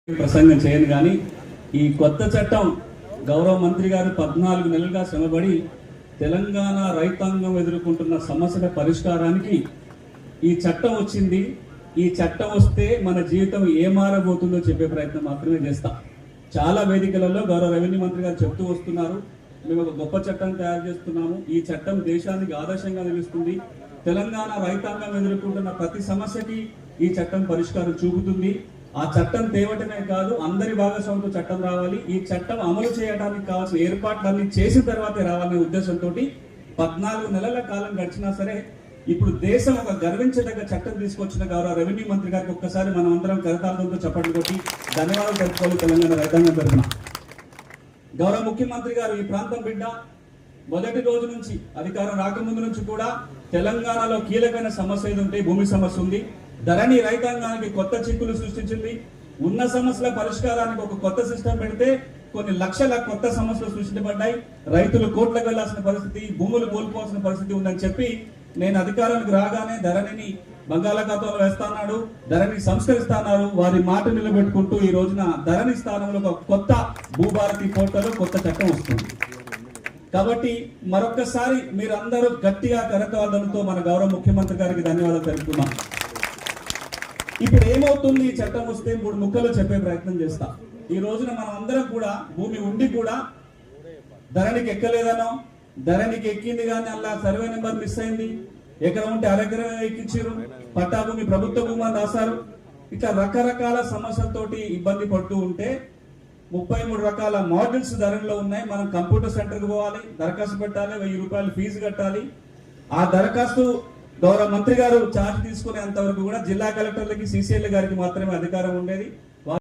ప్రసంగం చేయను కానీ ఈ కొత్త చట్టం గౌరవ మంత్రి గారు 14 నెలలుగా శ్రమపడి తెలంగాణ రైతాంగం ఎదుర్కొంటున్న సమస్యల పరిష్కారానికి ఈ చట్టం వచ్చింది. ఈ చట్టం వస్తే మన జీవితం ఏ మారబోతుందో చెప్పే ప్రయత్నం మాత్రమే చేస్తాం. చాలా వేదికలలో గౌరవ రెవెన్యూ మంత్రి గారు చెప్తూ వస్తున్నారు, మేము ఒక గొప్ప చట్టం తయారు చేస్తున్నాము, ఈ చట్టం దేశానికి ఆదర్శంగా నిలుస్తుంది, తెలంగాణ రైతాంగం ఎదుర్కొంటున్న ప్రతి సమస్యకి ఈ చట్టం పరిష్కారం చూపుతుంది. ఆ చట్టం తేవటమే కాదు, అందరి భాగస్వామ్యంతో చట్టం రావాలి. ఈ చట్టం అమలు చేయడానికి కావాల్సిన ఏర్పాట్లన్నీ చేసిన తర్వాతే రావాలనే ఉద్దేశంతో 14 నెలల కాలం గడిచినా సరే ఇప్పుడు దేశం ఒక గర్వించదగ్గ చట్టం తీసుకొచ్చిన గౌరవ రెవెన్యూ మంత్రి గారికి ఒక్కసారి మనం అందరం కరతాళంతో చప్పట్లు కొట్టి ధన్యవాదాలు తెలుపుకోవాలి. తెలంగాణ రైతాంగం తరఫున గౌరవ ముఖ్యమంత్రి గారు ఈ ప్రాంతం బిడ్డ, మొదటి రోజు నుంచి అధికారం రాకముందు నుంచి కూడా తెలంగాణలో కీలకమైన సమస్య ఏది ఉంటే భూమి సమస్య ఉంది. ధరణి రైతాంగానికి కొత్త చిక్కులు సృష్టించింది. ఉన్న సమస్యల పరిష్కారానికి ఒక కొత్త సిస్టమ్ పెడితే కొన్ని లక్షల కొత్త సమస్యలు సృష్టించబడ్డాయి. రైతులు కోట్లకు వెళ్లాల్సిన పరిస్థితి, భూములు కోల్పోవాల్సిన పరిస్థితి ఉందని చెప్పి నేను అధికారానికి రాగానే ధరణిని బంగాళాఖాతంలో వేస్తాన్నాడు, ధరణి సంస్కరిస్తాన్నారు. వారి మాట నిలబెట్టుకుంటూ ఈ రోజున ధరణి స్థానంలో ఒక కొత్త భూభారతి పోర్టల్ కొత్త చట్టం వస్తుంది. కాబట్టి మరొక్కసారి మీరందరూ గట్టిగా కరతాళంతో మన గౌరవ ముఖ్యమంత్రి గారికి ధన్యవాదాలు తెలుపుతున్నాం. ఇప్పుడు ఏమవుతుంది, ఈ చట్టం వస్తే 3 ముక్కలు చెప్పే ప్రయత్నం చేస్తా. ఈ రోజున మనం అందరం కూడా భూమి ఉండి కూడా ధరణికి ఎక్కలేదనో, ధరణికి ఎక్కింది కానీ అలా సర్వే నెంబర్ మిస్ అయింది, ఎకరం ఉంటే అరెకరం ఎక్కించారు, పట్టా భూమి ప్రభుత్వ భూమి అని రాశారు. ఇట్లా రకరకాల సమస్యలతోటి ఇబ్బంది పడుతూ ఉంటే 33 రకాల మోడల్స్ ధరణిలో ఉన్నాయి. మనం కంప్యూటర్ సెంటర్కి పోవాలి, దరఖాస్తు పెట్టాలి, 1000 రూపాయలు ఫీజు కట్టాలి. ఆ దరఖాస్తు గౌరవ మంత్రి గారు ఛార్జ్ తీసుకునేంత వరకు కూడా జిల్లా కలెక్టర్లకి, సిసిఎల్ గారికి మాత్రమే అధికారం ఉండేది.